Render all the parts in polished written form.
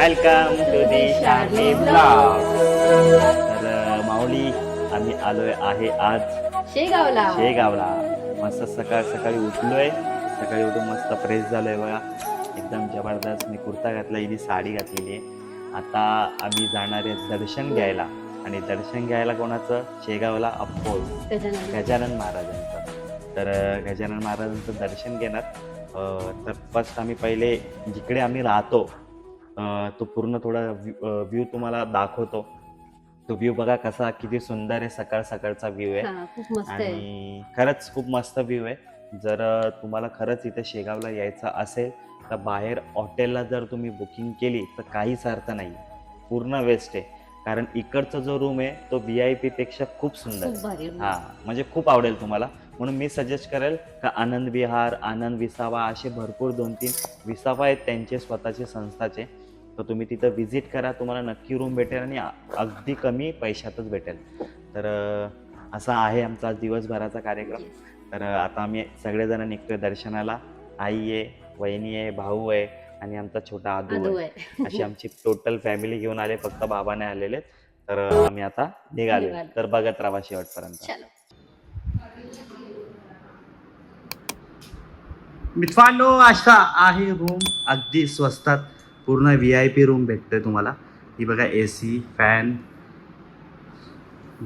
Welcome to the Charlie blog. तर माऊली आम्ही आलोय आहे आज शेगावला. मस्त सकाळ सकाळी उठलोय. सकाळी उठून मस्त फ्रेश झालोय बघा. एकदम जबरदस्त. मी कुर्ता घातला, हिने साडी घातलेली आहे. आता आम्ही जाणार आहे दर्शन घ्यायला. आणि दर्शन घ्यायला कोणाचं? शेगावला अप्पोज गजानन महाराजांचं. तर गजानन महाराजांचं दर्शन घेणार. तर फर्स्ट आम्ही पहिले जिकडे आम्ही राहतो तो पूर्ण थोडा व्ह्यू तुम्हाला दाखवतो. तो व्ह्यू बघा कसा, किती सुंदर आहे. सकाळ सकाळचा व्ह्यू आहे आणि खरंच खूप मस्त व्ह्यू आहे. जर तुम्हाला खरंच इथे शेगावला यायचं असेल तर बाहेर हॉटेलला जर तुम्ही बुकिंग केली तर काहीच अर्थ नाही, पूर्ण वेस्ट आहे. कारण इकडचा जो रूम आहे तो VIP पेक्षा खूप सुंदर. हा म्हणजे खूप आवडेल तुम्हाला. म्हणून मी सजेस्ट करेल का आनंद विहार, आनंद विसावा असे भरपूर 2-3 विसावा आहेत त्यांचे स्वतःचे संस्थाचे. तर तुम्ही तिथं व्हिजिट करा, तुम्हाला नक्की रूम भेटेल आणि अगदी कमी पैशातच भेटेल. तर असा आहे आमचा दिवसभराचा कार्यक्रम. तर आता आम्ही सगळेजण निघतोय दर्शनाला. आई आहे, वहिनी आहे, भाऊ आहे आणि आमचा छोटा आदू आहे. अशी आमची टोटल फॅमिली घेऊन आले, फक्त बाबा नाही आलेले. तर आम्ही आता निघालो. तर बघत राहा शेवटपर्यंत. मित्रांनो अशा आहे रूम, अगदी स्वस्तात पूर्ण VIP रूम भेटते तुम्हाला. ही बघा AC, फॅन,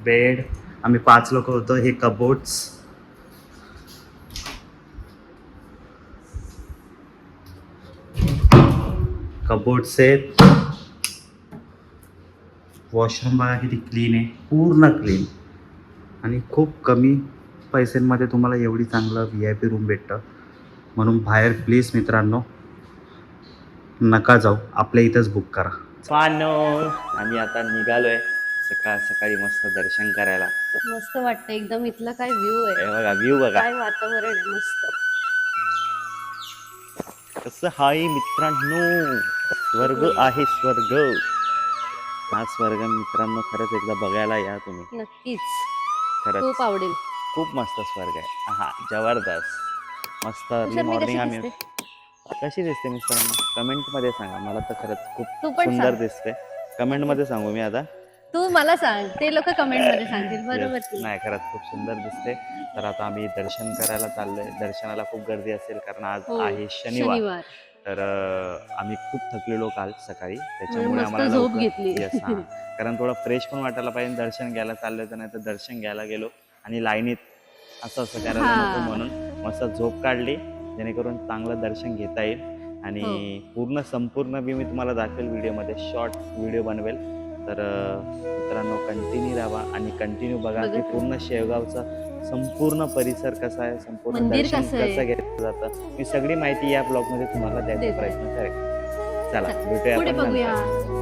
बेड. आम्ही 5 लोक होतो. हे कबोर्ड्स, आहेत. वॉशरूम बघा किती क्लीन आहे, पूर्ण क्लीन. आणि खूप कमी पैशांमध्ये तुम्हाला एवढी चांगलं VIP रूम भेटतं. म्हणून बाहेर प्लीज मित्रांनो नका जाऊ, आपल्या इथंच बुक करा. आम्ही आता निघालोय सकाळ सकाळी मस्त दर्शन करायला. मस्त वाटतं एकदम. इथला काय व्ह्यू आहे, बघा व्ह्यू बघा, काय वातावरण आहे मस्त. कसं हाय मित्रांनो, स्वर्ग आहे स्वर्ग. हा स्वर्ग मित्रांनो खरंच एकदा बघायला या तुम्ही, नक्कीच. खरंच खूप आवडेल. खूप मस्त स्वर्ग आहे. हा जबरदस्त. मस्त अर्ली मॉर्निंग. आम्ही कशी दिसते मित्रांनो कमेंट मध्ये सांगा. मला तर खरंच खूप सुंदर दिसते. कमेंट मध्ये सांगू मी आता, तू मला सांग, ते लोक कमेंट मध्ये सांगतील. बरोबर नाही, खरंच खूप सुंदर दिसते. तर आता आम्ही दर्शन करायला चाललोय. दर्शनाला खूप गर्दी असेल कारण आज आहे शनिवार. तर आम्ही खूप थकलेलो काल सकाळी, त्याच्यामुळे आम्हाला झोप घेतली. कारण थोडं फ्रेश पण वाटायला पाहिजे. दर्शन घ्यायला चाललोय तर नाही तर दर्शन घ्यायला गेलो आणि लाईनीत असं करायला नको, म्हणून मस्त झोप काढली जेणेकरून चांगलं दर्शन घेता येईल. आणि पूर्ण संपूर्ण मी तुम्हाला दाखवेल व्हिडिओमध्ये, शॉर्ट व्हिडिओ बनवेल. तर मित्रांनो कंटिन्यू राहा आणि कंटिन्यू बघा की पूर्ण शेगावचा संपूर्ण परिसर कसा आहे, संपूर्ण दर्शन कसं घेतलं जातं, ही सगळी माहिती या ब्लॉगमध्ये तुम्हाला द्यायचा प्रयत्न करेल. चला भेटूया आपण.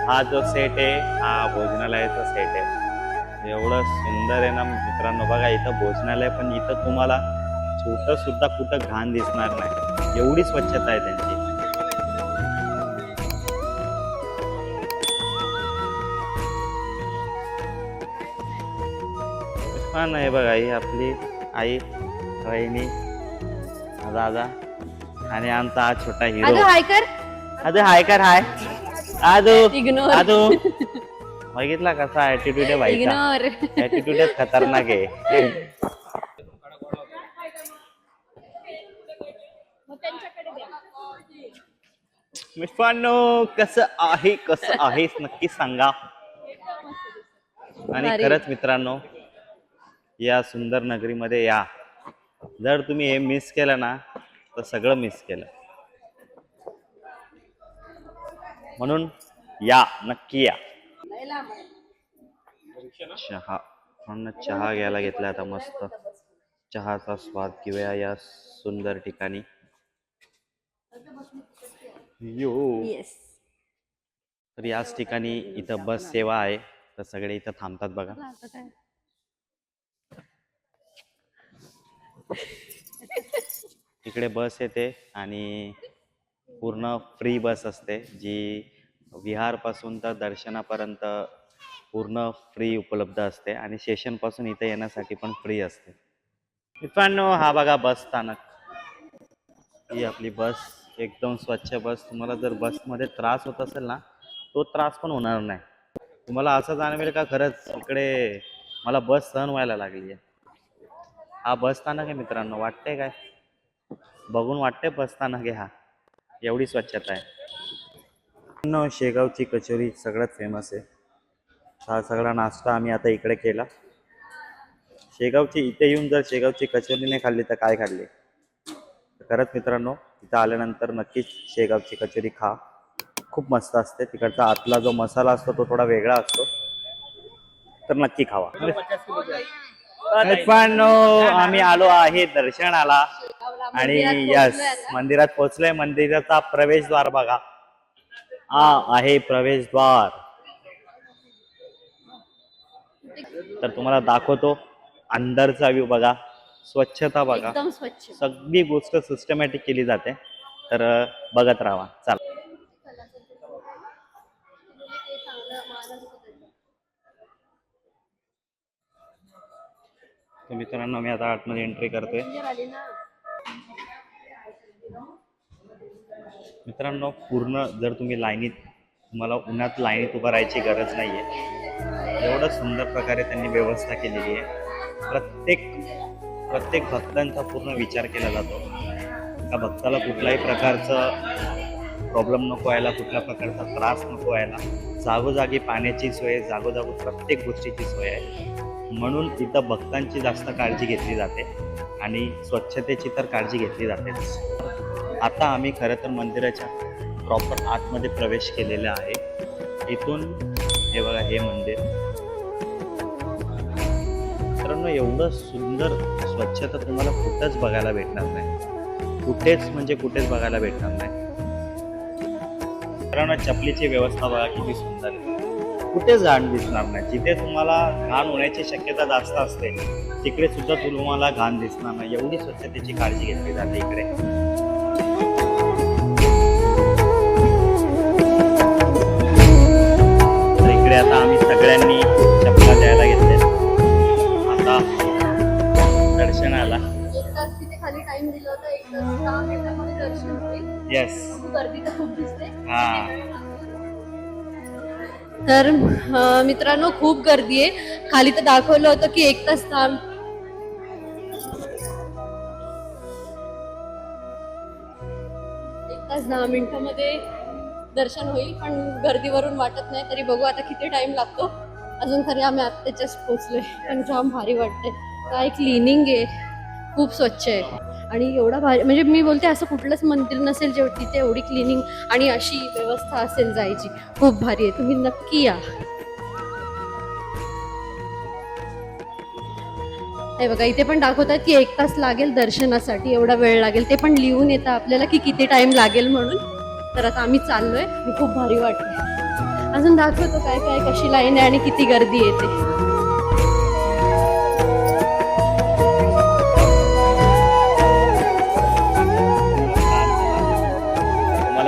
हा जो सेट आहे हा भोजनालयाचा सेट आहे. एवढं सुंदर आहे ना मित्रांनो. बघा इथं भोजनालय, पण इथं तुम्हाला छोटं सुद्धा कुठं घाण दिसणार नाही, एवढी स्वच्छता आहे त्यांची. हा नाही बघा, ही आपली आई, वहिनी, दादा आणि आमचा हा छोटा हिरो. अगं हाय कर. अरे हाय कर, हाय आदू इग्नोर. आदू. बघितला कसा ऍटिट्यूड आहे भाईचा. इग्नोर. ऍटिट्यूडच खतरनाक आहे. मित्रांनो कसं आहेस नक्की सांगा. आणि भारी. खरंच मित्रांनो, या सुंदर नगरीमध्ये या. जर तुम्ही हे मिस केलं ना तर सगळं मिस केलं. म्हणून या, नक्की या. चहा घ्यायला घेतला आता मस्त. चहाचा स्वाद घेऊया या सुंदर ठिकाणी. येस. तर याच ठिकाणी इथं बस सेवा आहे, तर सगळे इथं थांबतात बघा. इकडे बस येते आणि पूर्ण फ्री बस असते, जी विहारपासून तर दर्शनापर्यंत पूर्ण फ्री उपलब्ध असते आणि स्टेशनपासून इथे येण्यासाठी पण फ्री असते. मित्रांनो, हा बघा बस स्थानक. ही आपली बस, एकदम स्वच्छ बस. तुम्हाला जर बसमध्ये त्रास होत असेल ना, तो त्रास पण होणार नाही. तुम्हाला असं जाणवेल का खरंच इकडे मला बस सहन व्हायला लागली आहे. हा बस स्थानक आहे मित्रांनो. वाटतंय काय? बघून वाटतंय बस स्थानक आहे हा. एवढी स्वच्छता आहे. शेगावची कचोरी सगळ्यात फेमस आहे. हा सगळा नाश्ता आम्ही आता इकडे केला. शेगावची इथे येऊन जर शेगावची कचोरी नाही खाल्ली तर काय खाल्ली? खरंच मित्रांनो, इथं आल्यानंतर नक्कीच शेगावची कचोरी खा. खूप मस्त असते. तिकडचा आतला जो मसाला असतो तो थोडा वेगळा असतो, तर नक्की खावा. मित्रांनो, आम्ही आलो आहे दर्शनाला आणि यस, मंदिरात पोहोचलोय. मंदिराचा प्रवेशद्वार बघा. हा आहे प्रवेशद्वार. तर तुम्हाला दाखवतो अंदरचा व्ह्यू बघा. स्वच्छता बघा, एकदम स्वच्छ. सगळी गोष्ट सिस्टमॅटिक केली जाते. तर बघत राहा. चला. तर मित्रांनो, मी आता आतमध्ये एंट्री करतोय. मित्रांनो, पूर्ण जर तुम्ही लाईनीत, तुम्हाला उन्हात लाईनीत उभं राहायची गरज नाहीये. एवढं सुंदर प्रकारे त्यांनी व्यवस्था केलेली आहे. प्रत्येक भक्तांचा पूर्ण विचार केला जातो. त्या भक्ताला कुठल्याही प्रकारचं प्रॉब्लेम नको व्हायला, कुठल्या प्रकारचा त्रास नको व्हायला. जागोजागी पाण्याची सोय, जागोजागी प्रत्येक गोष्टीची सोय आहे. म्हणून इथं भक्तांची जास्त काळजी घेतली जाते आणि स्वच्छतेची तर काळजी घेतली जातेच. आता आम्ही खरं तर मंदिराच्या प्रॉपर आतमध्ये प्रवेश केलेला आहे. इथून हे बघा, हे मंदिर. मित्रांनो, एवढं सुंदर स्वच्छता तुम्हाला कुठेच बघायला भेटणार नाही. कुठेच बघायला भेटणार नाही. मित्रांनो, चपलीची व्यवस्था बघा किती सुंदर आहे. कुठेच घाण दिसणार नाही. जिथे तुम्हाला घाण होण्याची शक्यता जास्त असते तिकडे सुद्धा तुम्हाला घाण दिसणार नाही. एवढी स्वच्छतेची काळजी घेतली जाते इकडे. तर इकडे आता आम्ही सगळ्यांनी चपला द्यायला घेतले. आता दर्शनाला खाली टाइम दिला होता. 1 तास 10 मिनिटांमध्ये दर्शन होईल. येस. गर्दी तर खूप दिसते. हा. तर मित्रांनो, खूप गर्दी आहे. खाली तर दाखवलं होतं की 1 तास थांब. 1 तास 10 मिनिटांमध्ये दर्शन होईल, पण गर्दीवरून वाटत नाही. तरी बघू आता किती टाइम लागतो. अजून खरी आम्ही आत्ताच पोहोचलोय, पण जाम भारी वाटतंय. काय क्लिनिंग आहे, खूप स्वच्छ आहे. आणि एवढा भारी, म्हणजे मी बोलते असं कुठलंच मंदिर नसेल जे तिथे एवढी क्लिनिंग आणि अशी व्यवस्था असेल जायची. खूप भारी आहे. तुम्ही नक्की या. हे बघा, इथे पण दाखवतात की 1 तास लागेल दर्शनासाठी. एवढा वेळ लागेल, ते पण लिहून येतं आपल्याला की किती टाइम लागेल म्हणून. तर आता आम्ही चाललोय. खूप भारी वाटतंय. अजून दाखवतो काय काय, कशी लाईन आहे आणि किती गर्दी येते.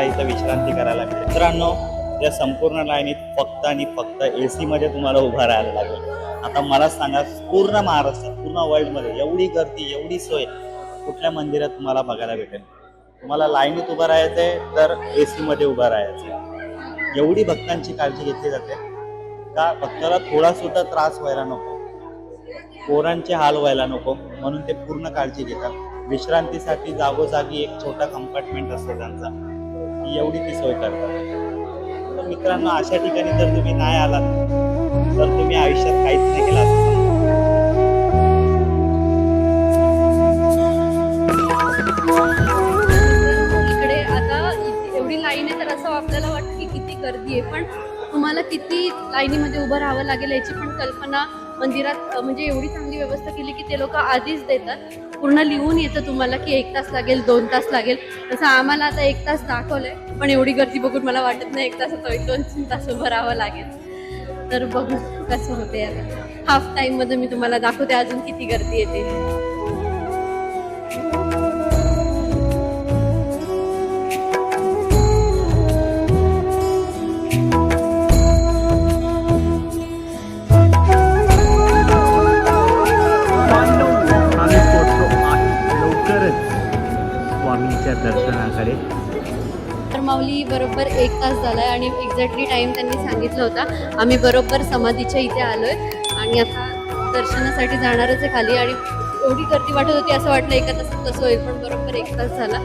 इथं विश्रांती करायला मिळेल. मित्रांनो, त्या संपूर्ण लाईनीत फक्त आणि फक्त AC मध्ये तुम्हाला उभं राहायला लागेल. आता मला सांगा, पूर्ण महाराष्ट्रात, पूर्ण वर्ल्डमध्ये एवढी गर्दी, एवढी सोय कुठल्या मंदिरात तुम्हाला बघायला भेटेल? तुम्हाला लाईनीत उभं राहायचं आहे तर AC मध्ये उभं राहायचं आहे. एवढी भक्तांची काळजी घेतली जाते का भक्ताला थोडा सुद्धा त्रास व्हायला नको, पोरांचे हाल व्हायला नको, म्हणून ते पूर्ण काळजी घेतात. विश्रांतीसाठी जागोजागी एक छोटा कंपार्टमेंट असतो त्यांचा, एवढी ती सोय करतात. तर मित्रांनो, अशा ठिकाणी जर तुम्ही नाही आलात तर तुम्ही आयुष्यात काहीच नाही केलं असं समजा. इकडे आता एवढी लाईन आहे तर असं आपल्याला वाटतं की किती गर्दी आहे, पण तुम्हाला किती लाईनीमध्ये उभं राहावं लागेल याची पण कल्पना मंदिरात म्हणजे एवढी चांगली व्यवस्था केली की ते लोक आधीच देतात. पूर्ण लिहून येतं तुम्हाला की 1 तास लागेल, 2 तास लागेल. तसं आम्हाला आता 1 तास दाखवलंय, पण एवढी गर्दी बघून मला वाटत नाही 1 तासात 2-3 तास उभं राहावं लागेल. तर बघू कसं होते. आता हाफ टाइम मध्ये मी तुम्हाला दाखवते अजून किती गर्दी येते. स्वामींच्या दर्शनाकडे. तर माऊली बरोबर 1 तास झालाय आणि एक्झॅक्टली टाइम त्यांनी सांगितलं होता. आम्ही बरोबर समाधीच्या इथे आलोय आणि आता दर्शनासाठी जाणारच आहे खाली. आणि एवढी गर्दी वाटत होती, असं वाटलं 1 तासात कसं होईल, पण बरोबर 1 तास झाला.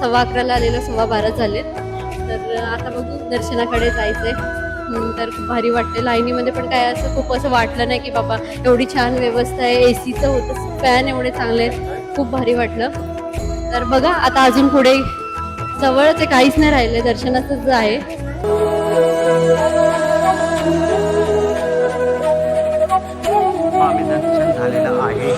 11:15 आलेलो, 12:15 झालेत. तर आता बघू, दर्शनाकडे जायचंय. तर खूप भारी वाटते. लाईनीमध्ये पण काय असं खूप असं वाटलं नाही की बाबा एवढी छान व्यवस्था आहे, ACचं होतं, फॅन एवढे चांगले आहेत, खूप भारी वाटलं. तर बघा आता अजून पुढे जवळच आहे, काहीच नाही राहिलंय, दर्शनाचंच आहे. स्वामी दर्शन झालेलं आहे.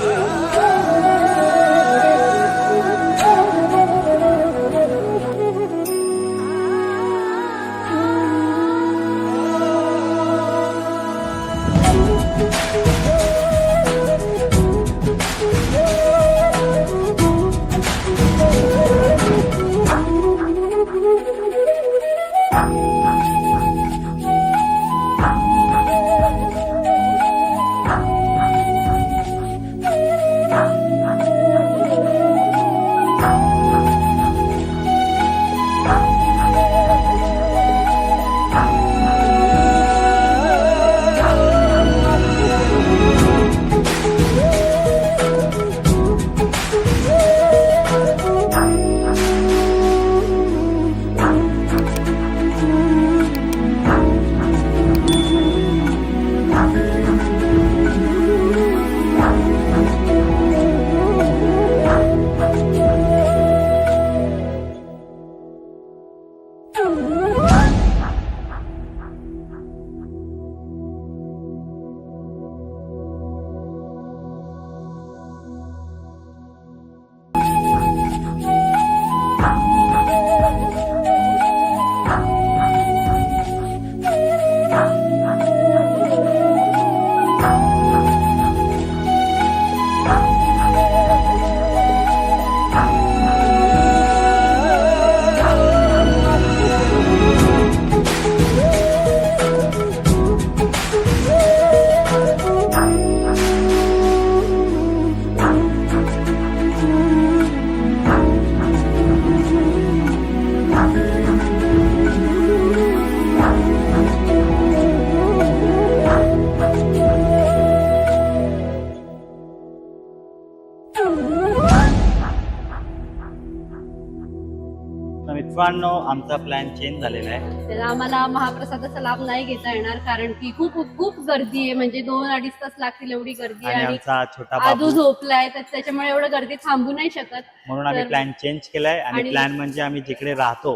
मित्रांनो, आमचा प्लॅन चेंज झालेला आहे. तर आम्हाला महाप्रसादाचा लाभ नाही घेता येणार, कारण की खूप खूप गर्दी आहे. म्हणजे 2-2.5 तास लागतील एवढी गर्दी आणि आहे. आमचा छोटा आदू बाबू झोपलाय, तर त्याच्यामुळे एवढं गर्दी थांबू नाही शकत. म्हणून आम्ही प्लॅन चेंज केलाय. आणि प्लॅन म्हणजे आम्ही जिकडे राहतो,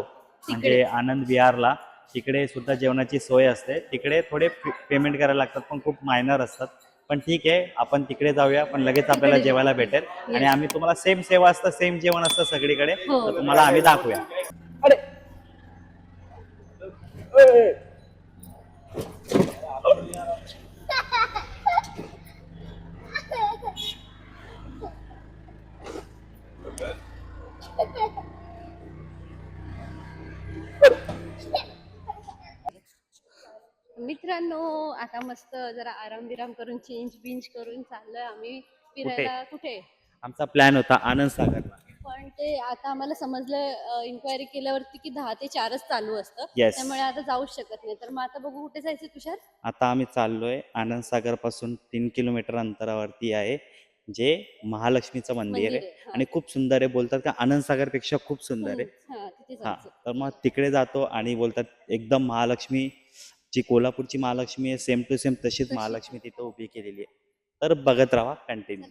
म्हणजे आनंद विहारला, तिकडे सुद्धा जेवणाची सोय असते. तिकडे थोडे पेमेंट करायला लागतात, पण खूप मायनर असतात. पण ठीक आहे, आपण तिकडे जाऊया, पण लगेच आपल्याला जेवायला भेटेल. आणि आम्ही तुम्हाला सेम सेवा असतं, सेम जेवण असतं सगळीकडे, तर तुम्हाला आम्ही दाखवूया. मित्रांनो, आता मस्त जरा आराम विराम करून चेंज बिंज करून चाललोय आम्ही फिरायला. कुठे? आमचा प्लॅन होता आनंद सागरला, पण ते आता आम्हाला समजलं इन्क्वायरी केल्यावरती की 10 ते 4च चालू असतं. Yes. त्यामुळे आता जाऊच शकत नाही. तर मग आता बघू कुठे जायचं तुषार. आता आम्ही चाललोय आनंद सागर पासून 3 किलोमीटर अंतरावरती आहे, जे महालक्ष्मीचं मंदिर आहे हा. आणि खूप सुंदर आहे. बोलतात का आनंद सागर पेक्षा खूप सुंदर आहे. हा, तिथे हा, जायचं. तर मग तिकडे जातो आणि बोलतात एकदम महालक्ष्मी, जी कोल्हापूरची महालक्ष्मी आहे सेम टू सेम तशीच महालक्ष्मी तिथं उभी केलेली आहे. तर बघत राहा कंटिन्यू.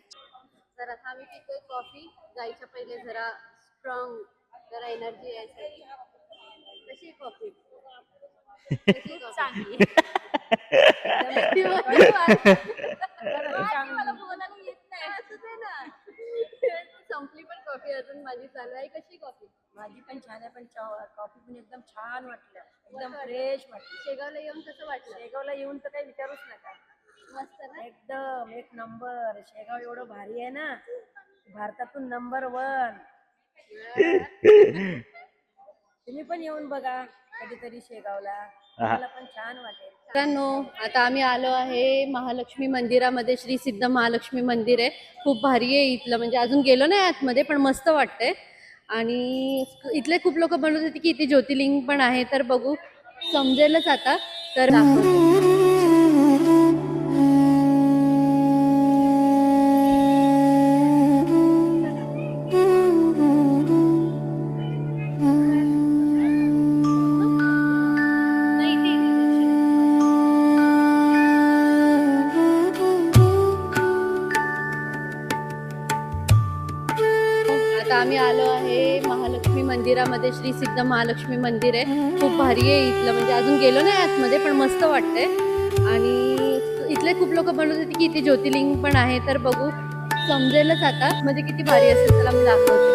तर आता आम्ही पितोय कॉफी. जायच्या पहिले जरा स्ट्रॉंग, जरा एनर्जी यायसाठी. कशी कॉफी? चांगली. संपली पण कॉफी अजून माझी चालू आहे. कशी कॉफी? माझी पण छान आहे, पण कॉफी पण एकदम छान वाटलं, एकदम फ्रेश वाटलं. शेगावला येऊन कसं वाटलं? शेगावला येऊन तर काही विचारूच नका, मस्त ना, एकदम एक नंबर. शेगाव एवढं भारी आहे ना, भारतातून नंबर 1. तुम्ही पण येऊन बघा कधीतरी शेगावला, मला पण छान वाटेल. मित्रांनो, आता आम्ही आलो आहे महालक्ष्मी मंदिरामध्ये. श्री सिद्ध महालक्ष्मी मंदिर आहे. खूप भारी आहे इथलं, म्हणजे अजून गेलो नाही आतमध्ये, पण मस्त वाटतंय. आणि इथले खूप लोक बनवत होते की इथे ज्योतिर्लिंग पण आहे. तर बघू, समजेलच आता. तर आम्ही आलो आहे महालक्ष्मी मंदिरामध्ये. श्री सिद्ध महालक्ष्मी मंदिर आहे. खूप भारी आहे इथलं, म्हणजे अजून गेलो नाही आतमध्ये, पण मस्त वाटतंय. आणि इथले खूप लोक बनवत होते की इथे ज्योतिर्लिंग पण आहे. तर बघू, समजेलच आता म्हणजे किती भारी असेल. त्याला मी दाखवते.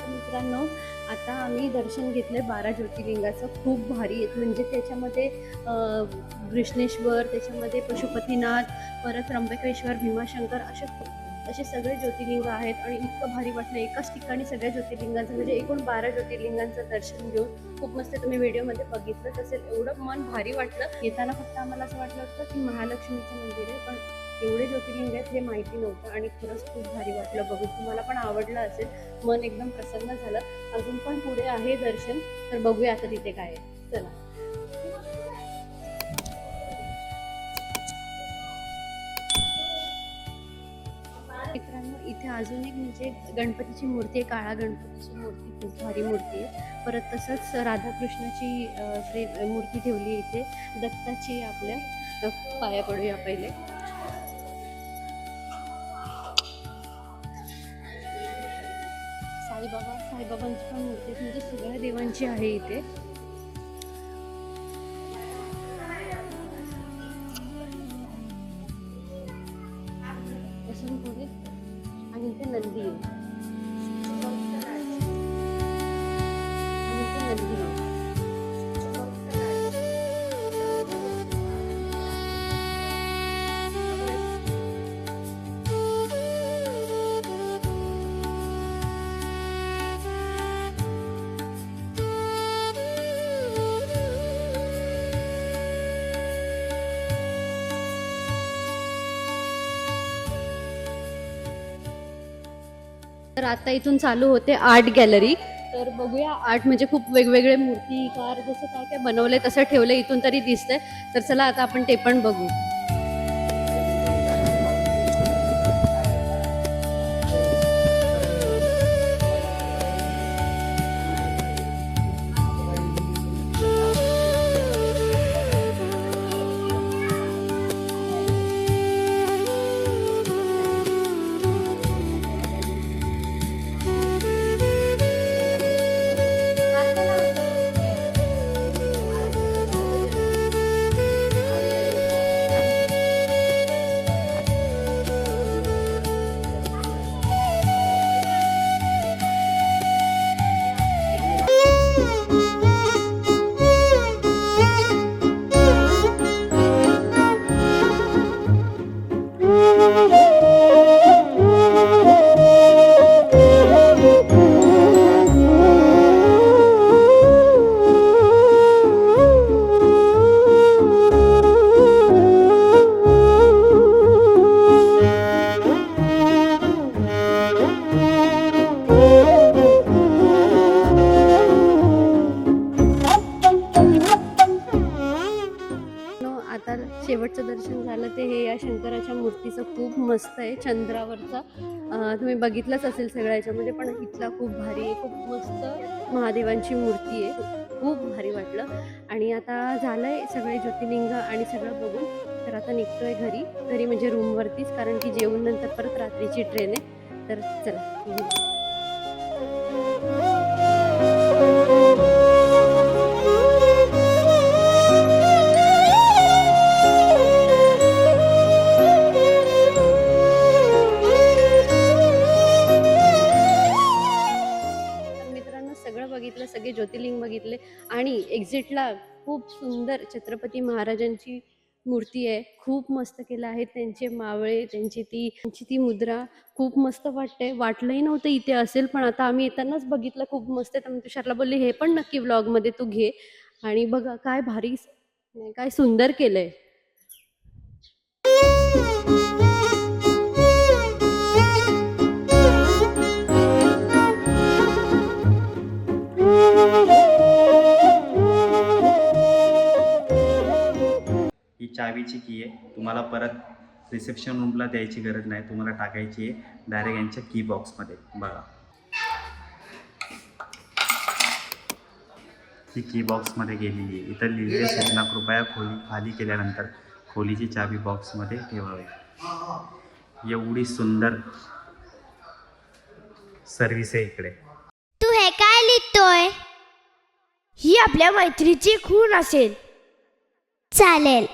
मित्रांनो, आता आम्ही दर्शन घेतलंय 12 ज्योतिर्लिंगाचं. खूप भारी आहेत, म्हणजे त्याच्यामध्ये घृष्णेश्वर, त्याच्यामध्ये पशुपतीनाथ, परत त्र्यंबकेश्वर, भीमाशंकर, असे असे सगळे ज्योतिर्लिंग आहेत आणि इतकं भारी वाटलं एकाच ठिकाणी सगळ्या ज्योतिर्लिंगांचं, म्हणजे एकूण 12 ज्योतिर्लिंगांचं दर्शन घेऊन. खूप मस्त, तुम्ही व्हिडिओमध्ये बघितलंच असेल. एवढं मन भारी वाटलं. येताना फक्त आम्हाला असं वाटलं होतं की महालक्ष्मीचं मंदिर आहे, पण एवढे ज्योतिर्लिंग आहेत हे माहिती नव्हतं आणि खरंच खूप भारी वाटलं बघून. तुम्हाला पण आवडलं असेल, मन एकदम प्रसन्न झालं. अजून पण पुढे आहे दर्शन, तर बघूया आता तिथे काय आहे. चला. मित्रांनो, इथे अजून एक म्हणजे गणपतीची मूर्ती आहे, काळा गणपतीची मूर्ती, खूप भारी मूर्ती आहे. परत तसंच राधाकृष्णाची मूर्ती ठेवली आहे इथे, दत्ताची आपल्या. तर पाया पडूया पहिले. साईबाबांची पण मूर्ती आहे, म्हणजे सगळ्या देवांची आहे इथे. पुढे आणि इथे नंदी आहे. आणि इथे नंदी आहे. तर आता इथून चालू होते आर्ट गॅलरी. तर बघूया, आर्ट म्हणजे खूप वेगवेगळे मूर्तीकार जसं काय काय बनवलंय तसं ठेवलंय, इथून तरी दिसतंय. तर चला आता आपण ते पण बघू. आता शेवटचं दर्शन झालं ते हे या शंकराच्या मूर्तीचं खूप मस्त आहे, चंद्रावरचा. तुम्ही बघितलंच असेल सगळ्या याच्यामध्ये, पण इथला खूप भारी आहे, खूप मस्त महादेवांची मूर्ती आहे, खूप भारी वाटलं. आणि आता झालंय सगळे ज्योतिर्लिंग आणि सगळं बघून, तर आता निघतोय घरी म्हणजे रूमवरतीच, कारण की जेवून नंतर परत रात्रीची ट्रेन आहे. तर चला. बघितलं, सगळे ज्योतिर्लिंग बघितले आणि एक्झिटला खूप सुंदर छत्रपती महाराजांची मूर्ती आहे, खूप मस्त केलं आहे. त्यांचे मावळे, त्यांची ती मुद्रा खूप मस्त वाटते. वाटलंही नव्हतं इथे असेल, पण आता आम्ही येतानाच बघितलं, खूप मस्त आहे. तर मी तुषारला बोलले हे पण नक्की व्लॉगमध्ये तू घे. आणि बघा काय भारी, काय सुंदर केलंय. ही चावीची की आहे, तुम्हाला परत रिसेप्शन रूमला द्यायची गरज नाही, तुम्हाला टाकायची आहे डायरेक्ट यांच्या की बॉक्समध्ये. बघा, ही की बॉक्समध्ये गेलेली आहे. इथं लिहिलेले सूचना कृपया खोली खाली केल्यानंतर खोलीची चावी बॉक्समध्ये ठेवावी. एवढी सुंदर सर्व्हिस आहे इकडे. तू हे काय लिहितोय? ही आपल्या मैत्रीची खूण असेल. चालेल.